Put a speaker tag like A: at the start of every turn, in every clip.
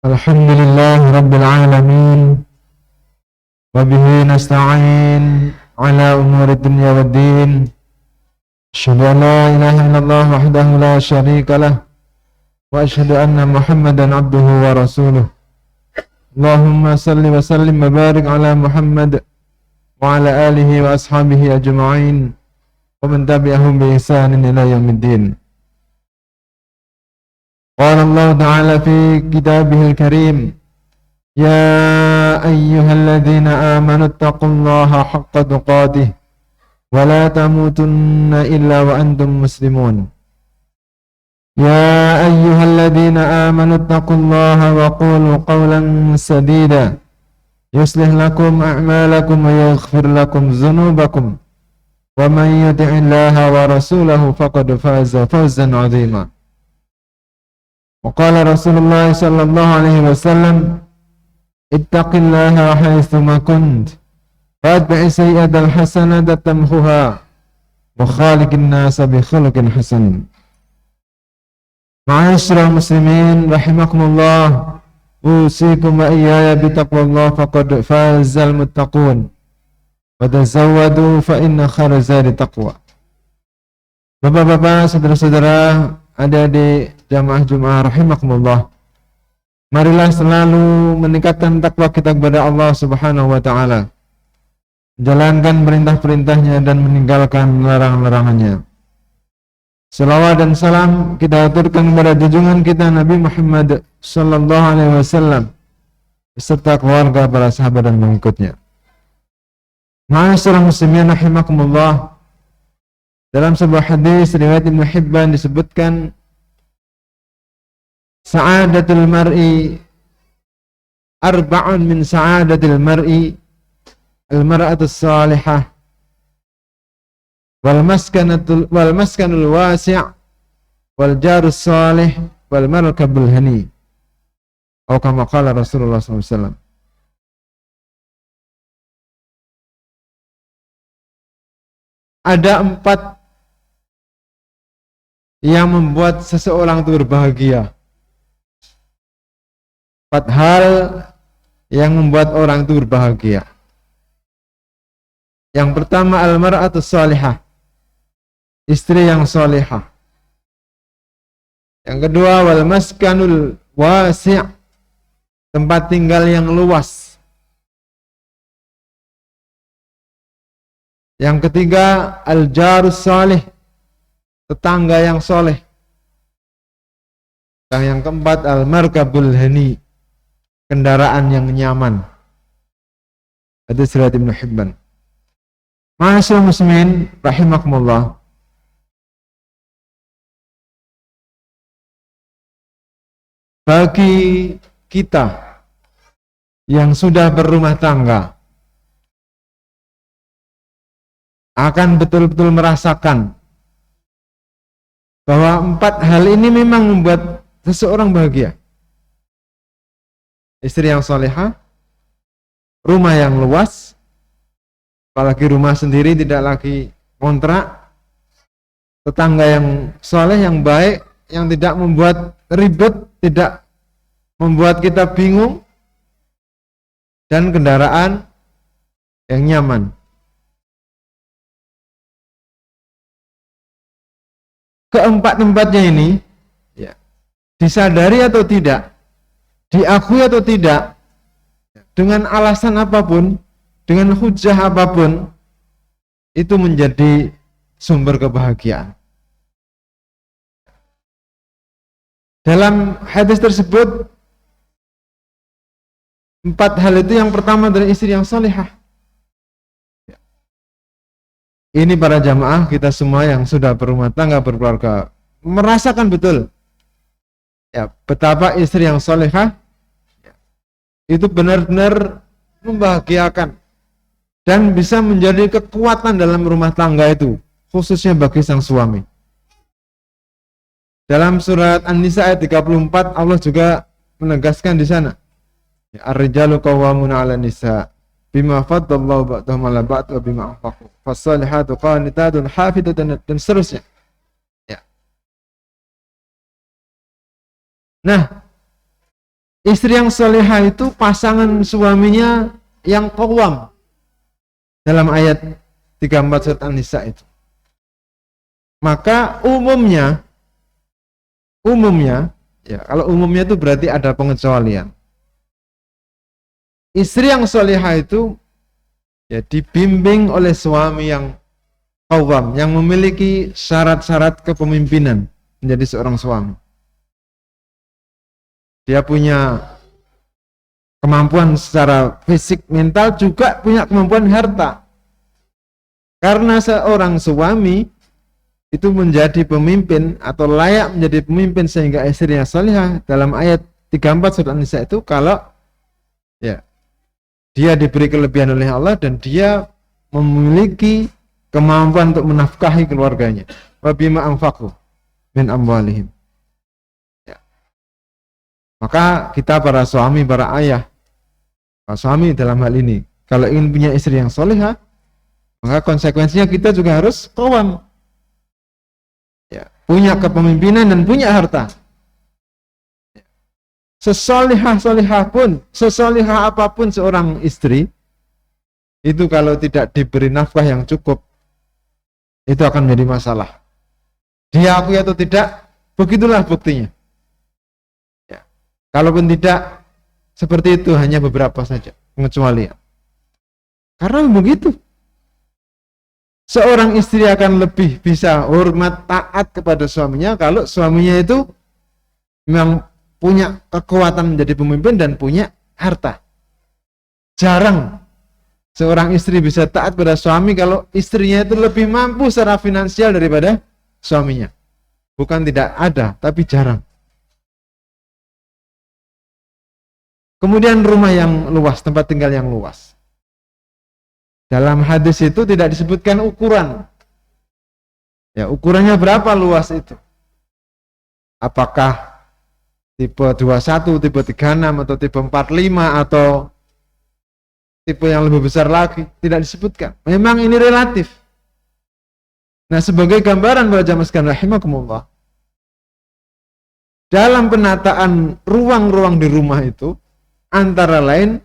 A: Alhamdulillah Rabbil Alamin. Wabihi nasta'in ala umuri dunya wa din. Asyhadu an la ilaha illallah wahdahu la syarika lah. Wa asyhadu anna Muhammadan abduhu wa rasuluh. Allahumma salli wa sallim wa barik ala Muhammad wa ala alihi wa ashabihi ajma'in. Wa man tabi'ahum bi ihsanin ila yaumiddin. Qala Allah Ta'ala fi kitabihil karim, Ya ayyuhalladzina amanu taqullaha haqqa tuqatih wa la tamutunna illa wa antum muslimun. Ya ayyuhalladzina amanu taqullaha wa qulu qawlan sadida yuslih lakum a'malakum wa yaghfir lakum dhunubakum wa man yuti'illaha wa rasulahu faqad faza fawzan 'azima. Waqala Rasulullah sallallahu alaihi wasallam, Ittaqillaha haitsuma kunt, fadbi'i sayyi'atal hasanata tamhuha, wa khaliqin nasa bi khuluqin hasan. Ma'asyiral muslimin rahimakumullah, usikum wa iyaya bi taqwallah faqad fazal muttaqun. Wa tazawwadu fa inna khairaz zadi taqwa. Bapak-bapak, saudara-saudara, adik-adik jamaah Jumat rahimakumullah, marilah selalu meningkatkan takwa kita kepada Allah Subhanahu wa taala, menjalankan perintah-perintahnya dan meninggalkan larangan-larangannya. Selawat dan salam kita aturkan kepada junjungan kita Nabi Muhammad sallallahu alaihi wasallam beserta keluarga, para sahabat dan pengikutnya. Ma'asyiral muslimin rahimakumullah, dalam sebuah hadis riwayat Ibnu Hibban disebutkan, Sa'adatul mar'i arba'un min sa'adatil mar'i al-mar'atus salihah wal maskanul wasi' wal jarus salih wal markabul hani, atau kama qala Rasulullah SAW. Ada 4 yang membuat seseorang itu berbahagia. 4 hal yang membuat orang itu berbahagia. Yang pertama, al-mar'atus salihah, istri yang salihah. Yang kedua, wal maskanul wasi', tempat tinggal yang luas. Yang ketiga, al-jarus salih, tetangga yang soleh. Dan yang keempat, al-markabul hani, kendaraan yang nyaman. Hadis riwayat Ibnu Hibban. Ma'asyiral muslimin rahimakumullah, bagi kita yang sudah berumah tangga akan betul-betul merasakan bahwa 4 hal ini memang membuat seseorang bahagia. Istri yang salihah, rumah yang luas, apalagi rumah sendiri tidak lagi kontrak, tetangga yang saleh, yang baik, yang tidak membuat ribet, tidak membuat kita bingung, dan kendaraan yang nyaman. Keempat-empatnya ini ya, disadari atau tidak, diakui atau tidak, dengan alasan apapun, dengan hujah apapun, itu menjadi sumber kebahagiaan. Dalam hadis tersebut, 4 hal itu, yang pertama dari istri yang salihah. Ini para jamaah kita semua yang sudah berumah tangga, berkeluarga, merasakan betul ya, betapa istri yang salihah itu benar-benar membahagiakan dan bisa menjadi kekuatan dalam rumah tangga itu, khususnya bagi sang suami. Dalam surat An-Nisa ayat 34 Allah juga menegaskan di sana, Ar-rijalu qawwamuna 'alan nisa bima faddallahu ba'dahum 'ala ba'd wa bima anfaqu fas-salihatu qanitatun hafidhatun, dan seterusnya. Ya. Nah, Istri yang solehah itu pasangan suaminya yang qawwam dalam ayat 34 surat An-Nisa itu. Maka umumnya ya, kalau umumnya itu berarti ada pengecualian. Istri yang solehah itu ya dibimbing oleh suami yang qawwam, yang memiliki syarat-syarat kepemimpinan menjadi seorang suami. Dia punya kemampuan secara fisik, mental, juga punya kemampuan harta. Karena seorang suami itu menjadi pemimpin atau layak menjadi pemimpin sehingga istrinya salihah, dalam ayat 34 surat An-Nisa itu kalau ya dia diberi kelebihan oleh Allah dan dia memiliki kemampuan untuk menafkahi keluarganya. Wa bima anfaqu min amwalihim. Ya. Maka kita para suami, para ayah, para suami dalam hal ini, kalau ingin punya istri yang salihah, maka konsekuensinya kita juga harus qawwam. Ya, punya kepemimpinan dan punya harta. Sesolihah pun, sesolihah apapun seorang istri, itu kalau tidak diberi nafkah yang cukup, itu akan menjadi masalah. Dia akui atau tidak, begitulah buktinya. Ya. Kalaupun tidak, seperti itu hanya beberapa saja pengecualian. Karena begitu. Seorang istri akan lebih bisa hormat, taat kepada suaminya kalau suaminya itu memang punya kekuatan menjadi pemimpin dan punya harta. Jarang seorang istri bisa taat pada suami kalau istrinya itu lebih mampu secara finansial daripada suaminya. Bukan tidak ada, tapi jarang. Kemudian rumah yang luas, tempat tinggal yang luas. Dalam hadis itu tidak disebutkan ukuran. Ya, ukurannya berapa luas itu? Apakah tipe 21, tipe 36, atau tipe 45, atau tipe yang lebih besar lagi? Tidak disebutkan. Memang ini relatif. Nah, sebagai gambaran para jamaah sekalian rahimakumullah, dalam penataan ruang-ruang di rumah itu, antara lain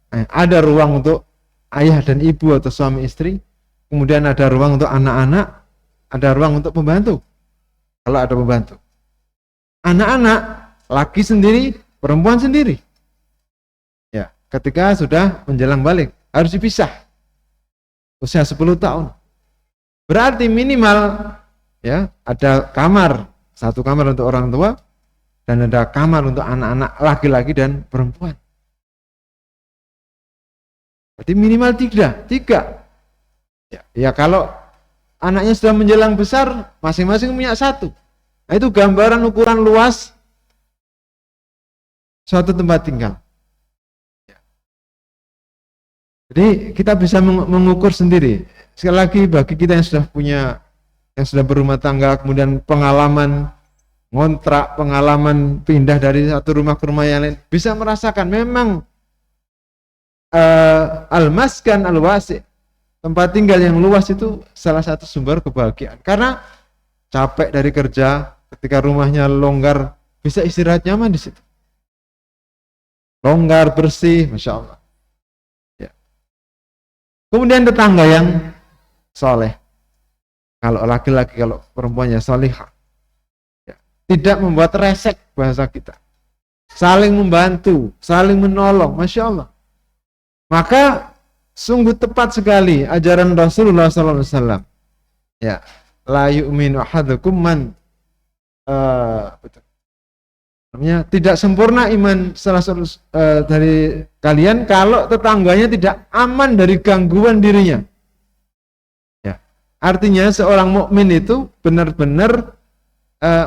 A: ada ruang untuk ayah dan ibu atau suami istri, kemudian ada ruang untuk anak-anak, ada ruang untuk pembantu, kalau ada pembantu. Anak-anak, laki sendiri, perempuan sendiri. Ya, ketika sudah menjelang balik, harus dipisah. Usia 10 tahun. Berarti minimal ya ada kamar, satu kamar untuk orang tua, dan ada kamar untuk anak-anak laki-laki dan perempuan. Berarti minimal tiga. Ya kalau anaknya sudah menjelang besar, masing-masing punya satu. Nah, itu gambaran ukuran luas suatu tempat tinggal. Jadi kita bisa mengukur sendiri. Sekali lagi bagi kita yang sudah berumah tangga, kemudian pengalaman ngontrak, pengalaman pindah dari satu rumah ke rumah yang lain, bisa merasakan memang al-maskan al-wasi', tempat tinggal yang luas itu salah satu sumber kebahagiaan. Karena capek dari kerja, ketika rumahnya longgar, bisa istirahat nyaman di situ. Longgar, bersih, masya Allah. Ya. Kemudian tetangga yang soleh, kalau laki-laki, kalau perempuannya solihah, ya. Tidak membuat resek bahasa kita, saling membantu, saling menolong, masya Allah. Maka sungguh tepat sekali ajaran Rasulullah SAW. Ya, la yu'minu ahadukum man tidak sempurna iman salah satu dari kalian kalau tetangganya tidak aman dari gangguan dirinya. Ya, artinya seorang mukmin itu benar-benar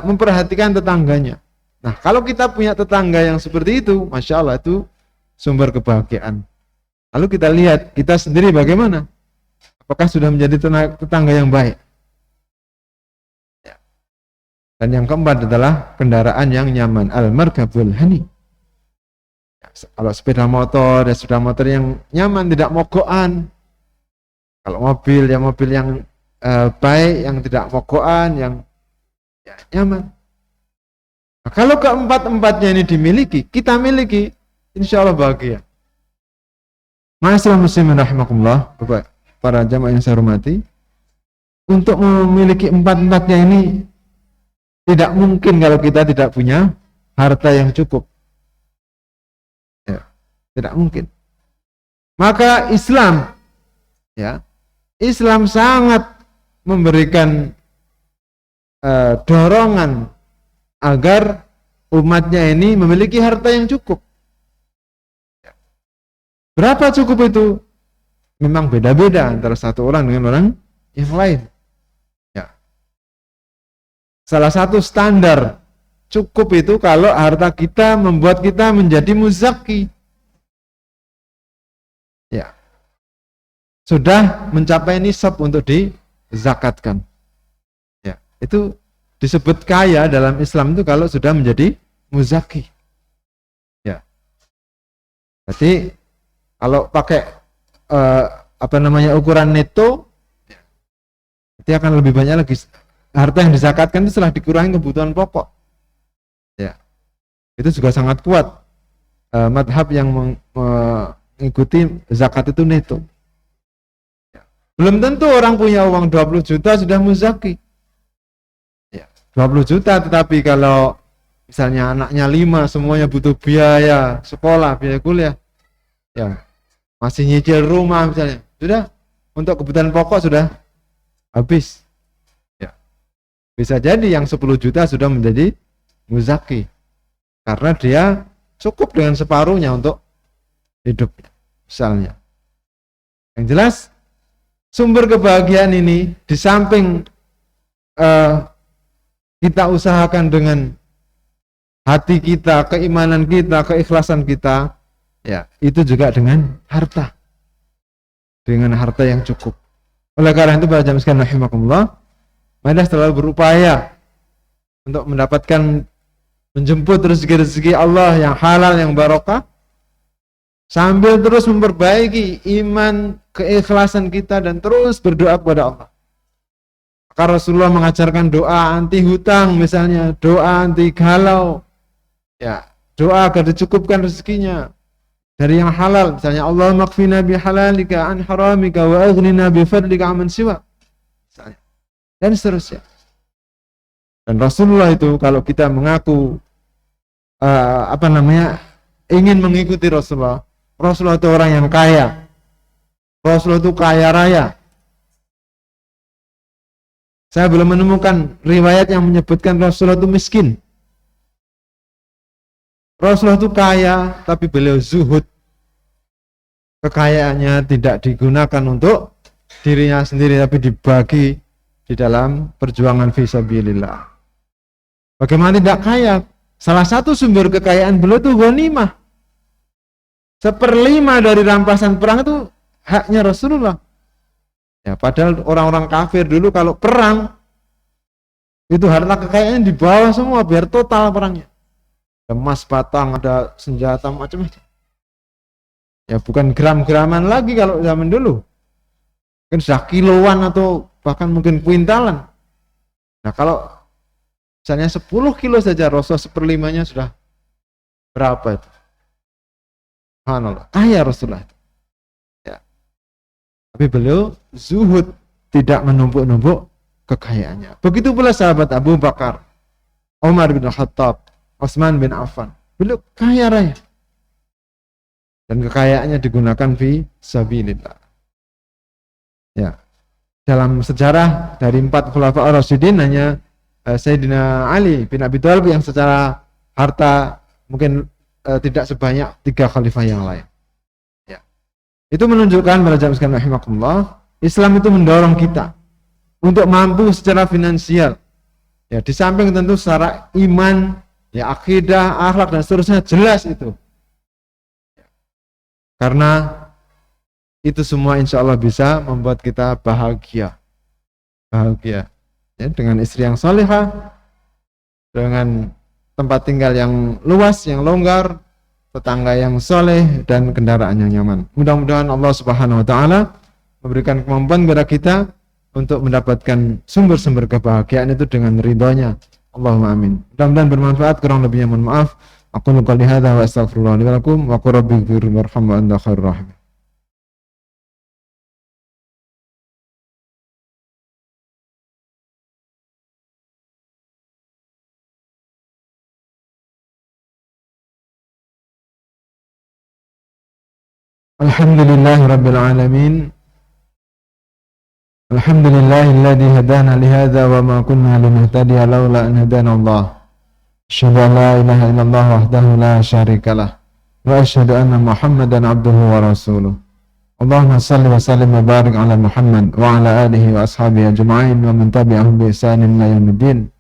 A: memperhatikan tetangganya. Nah, kalau kita punya tetangga yang seperti itu, masya Allah, itu sumber kebahagiaan. Lalu kita lihat kita sendiri bagaimana, apakah sudah menjadi tetangga yang baik. Ya. Dan yang keempat adalah kendaraan yang nyaman, al-markabul hani. Ya, kalau sepeda motor, ya sepeda motor yang nyaman, tidak mogokan. Kalau mobil, ya mobil yang baik, yang tidak mogokan, yang ya, nyaman. Nah, kalau keempat-empatnya ini dimiliki, kita miliki, insya Allah bahagia. Ma'asyiral muslimin rahimakumullah, Bapak, para jamaah yang saya hormati, untuk memiliki empat-empatnya ini tidak mungkin kalau kita tidak punya harta yang cukup. Ya, tidak mungkin. Maka Islam, ya, Islam sangat memberikan dorongan agar umatnya ini memiliki harta yang cukup. Berapa cukup itu? Memang beda-beda antara satu orang dengan orang yang lain. Ya. Salah satu standar cukup itu kalau harta kita membuat kita menjadi muzaki. Ya. Sudah mencapai nisab untuk dizakatkan. Ya, itu disebut kaya dalam Islam itu kalau sudah menjadi muzaki. Ya. Berarti kalau pakai ukuran neto, nanti akan lebih banyak lagi harta yang dizakatkan itu setelah dikurangi kebutuhan pokok. Ya, itu juga sangat kuat madhab yang mengikuti zakat itu neto. Ya. Belum tentu orang punya uang 20 juta sudah muzaki. Ya, 20 juta, tetapi kalau misalnya anaknya 5 semuanya butuh biaya sekolah, biaya kuliah, ya masih nyicil rumah misalnya, sudah untuk kebutuhan pokok sudah habis. Ya. Bisa jadi yang 10 juta sudah menjadi muzaki karena dia cukup dengan separuhnya untuk hidup misalnya. Yang jelas sumber kebahagiaan ini di samping kita usahakan dengan hati kita, keimanan kita, keikhlasan kita, ya, itu juga dengan harta yang cukup. Oleh karena itu para jamaah sekalian rahimakumullah, mari selalu berupaya untuk mendapatkan, menjemput rezeki-rezeki Allah yang halal, yang barokah, sambil terus memperbaiki iman, keikhlasan kita, dan terus berdoa kepada Allah. Maka Rasulullah mengajarkan doa anti hutang misalnya, doa anti galau, ya, doa agar dicukupkan rezekinya dari yang halal, misalnya Allahumma qfina bihalalika an haramika wa aghnina bifadlika amman siwa, misalnya, dan seterusnya. Dan Rasulullah itu kalau kita mengaku ingin mengikuti Rasulullah itu orang yang kaya, Rasulullah itu kaya raya. Saya belum menemukan riwayat yang menyebutkan Rasulullah itu miskin. Rasulullah itu kaya, tapi beliau zuhud. Kekayaannya tidak digunakan untuk dirinya sendiri, tapi dibagi di dalam perjuangan fisabilillah. Bagaimana tidak kaya? Salah satu sumber kekayaan beliau itu ghanimah. 1/5 dari rampasan perang itu haknya Rasulullah. Ya, padahal orang-orang kafir dulu kalau perang itu harta kekayaannya dibawa semua biar total perangnya. Emas batang, ada senjata macam-macam. Ya, bukan gram-graman lagi kalau zaman dulu. Mungkin sudah kiloan atau bahkan mungkin kuintalan. Nah, kalau misalnya 10 kilo saja, Rasulullah 1/5-nya sudah berapa itu? Subhanallah, kaya Rasulullah. Ya. Tapi beliau zuhud, tidak menumpuk-numpuk kekayaannya. Begitu pula sahabat Abu Bakar, Umar bin Khattab, Utsman bin Affan. Beliau kaya raya. Dan kekayaannya digunakan fi sabilillah. Ya. Dalam sejarah dari 4 khulafa ar-rasyidin hanya Sayyidina Ali bin Abi Thalib yang secara harta mungkin tidak sebanyak 3 khalifah yang lain. Ya. Itu menunjukkan para jamaah sekalian rahimakumullah, Islam itu mendorong kita untuk mampu secara finansial. Ya, di samping tentu secara iman, ya, akidah, akhlak dan seterusnya jelas itu. Karena itu semua insya Allah bisa membuat kita bahagia. Bahagia. Ya, dengan istri yang salihah, dengan tempat tinggal yang luas, yang longgar, tetangga yang soleh, dan kendaraan yang nyaman. Mudah-mudahan Allah Subhanahu wa Ta'ala memberikan kemampuan kepada kita untuk mendapatkan sumber-sumber kebahagiaan itu dengan ridhonya, Allahumma amin. Mudah-mudahan bermanfaat, kurang lebihnya mohon maaf. Aku qouli hadza wa astaghfirullah li wa lakum wa qur rabbighfir warham wa anta khairur rahimin. Alhamdulillahi rabbil alamin. Alhamdulillahilladzi hadana li hadza wa ma kunna linahtadiya laula an hadana Allah. Asyhadu an la ilaha illallah wahdahu la syarikalah wa asyhadu anna Muhammadan abduhu wa rasuluh. Allahumma salli wa sallim wa barik ala Muhammad wa ala alihi wa ashabihi ajma'in wa man tabi'ahum bi ihsanin ila yaumiddin.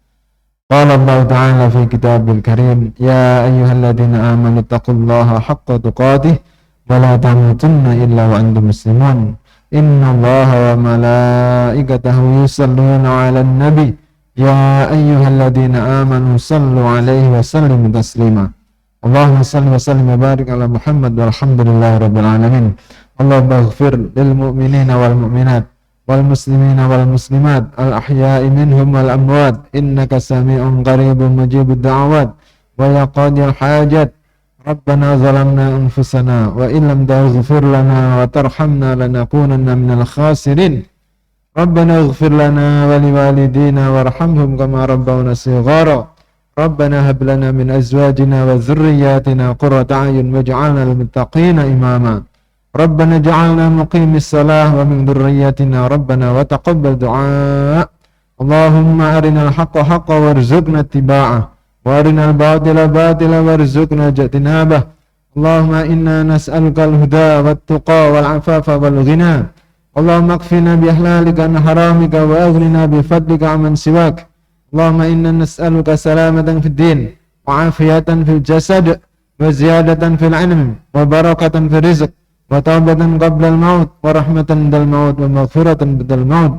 A: Qala Allah ta'ala fi kitabil karim, ya ayyuhalladzina amanu taqullaha haqqa tuqatih wa la tamutunna illa wa antum muslimun. Inna Allaha wa malaikatahu yusalluna 'alan nabi ya ayyuhalladzina amanu sallu 'alaihi wa sallimu taslima. Allahumma salli wa sallim wa barik ala Muhammad walhamdulillahi rabbil alamin. Allahumma ighfir lil mu'minina wal mu'minat wal muslimina wal muslimat al ahya'i minhum wal amwat innaka sami'un qaribun mujibud da'awat wa ya qadil hajat. Rabbana zalamna anfusana wa illam taghfir lana wa tarhamna lanakunanna minal khasirin. Rabbana ighfir lana wa liwalidina warhamhum kama rabbawna shighara. Rabbana hab lana min azwajina wa dhurriyyatina qurrata a'yun waj'alna lil muttaqina imama. Rabbana ij'alna muqimis salah wa min dhurriyyatina rabbana wa taqabbal du'a. Allahumma arinal haqqa haqqan warzuqna ittiba'ah wa arinal batila batila warzuqna ijtinabah. Allahumma inna nas'aluka al-huda wat-tuqa wal-'afafa wal-ghina. Allahumma akfina bi ihlalika an haramika wa aghnina bi fadlika amman siwak. Allahumma inna nas'aluka salamatan fid din wa 'afiyatan fil jasad wa ziyadatan fil 'ilm wa barakatan fil rizq wa taubatan qabla al-maut wa rahmatan ba'da al-maut wa maghfiratan ba'da al-maut.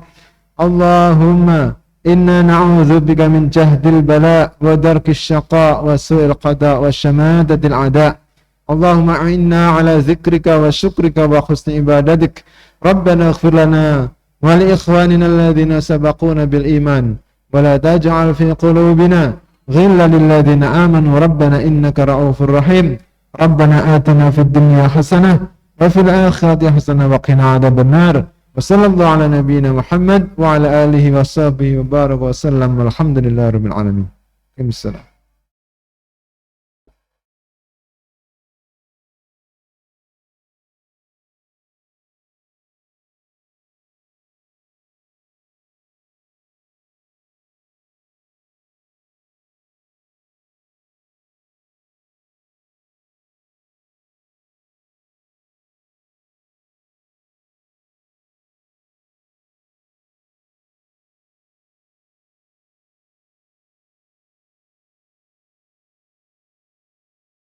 A: Allahumma inna na'udzubika min jahdil bala wa darkis syaqa wa su'il qada wa shamatatil a'da. Allahumma a'inna ala zikrika wa syukrika wa husni ibadatik. Rabbana ighfir lana wa li ikhwanina alladhina sabaquna bil iman wa la taj'al fi qulubina ghillan lil ladzina amanu rabbana innaka ra'ufur rahim. Rabbana atina fid dunya hasanah wa fil akhirati hasanah wa qina adzabannar. Wa sallallahu ala nabiyyina Muhammad wa ala alihi wa sahbihi wa baraka wa sallam walhamdulillahi rabbil alamin. Waalaikumsalam.